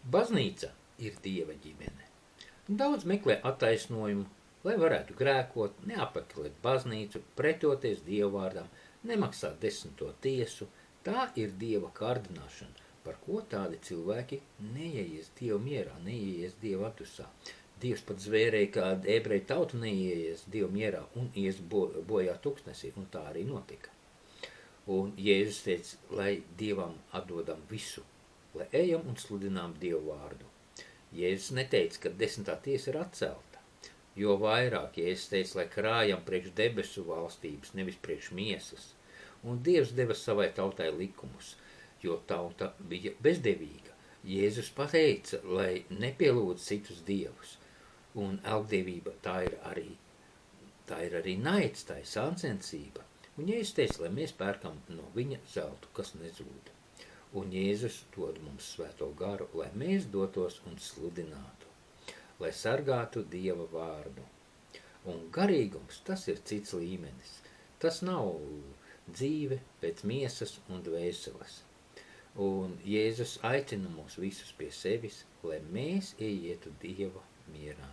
Baznīca ir Dieva ģimene. Daudz meklē attaisnojumu, lai varētu grēkot, neapmeklēt baznīcu, pretoties Dieva vārdam, nemaksāt 10. tiesu. Tā ir Dieva kārdināšana, par ko tādi cilvēki neieies Dieva mierā, neieies Dieva atdusā. Dievs pat zvērēja, ka ebreju tauta neieies Dieva mierā un ies bojā tuksnesī, un tā arī notika. Un Jēzus teica, lai Dievam atdodam visu, lai ejam un sludinām Dievu vārdu. Jēzus neteica, ka 10. tiesa ir atcelta, jo vairāk Jēzus teica, lai krājam priekš debesu valstības, nevis priekš miesas. Un Dievs deva savai tautai likumus, jo tauta bija bezdevīga. Jēzus pateica, lai nepielūdz citus dievus, un elgdievība tā ir arī naids, tā ir sāncensība. Un Jēzus teica, lai mēs pērkam no viņa zeltu, kas nezūd. Un Jēzus dod mums svēto garu, lai mēs dotos un sludinātu, lai sargātu Dieva vārdu. Un garīgums, tas ir cits līmenis. Tas nav dzīve pēc miesas un dvēseles. Un Jēzus aicina mūs visus pie sevis, lai mēs ietu Dieva mierā.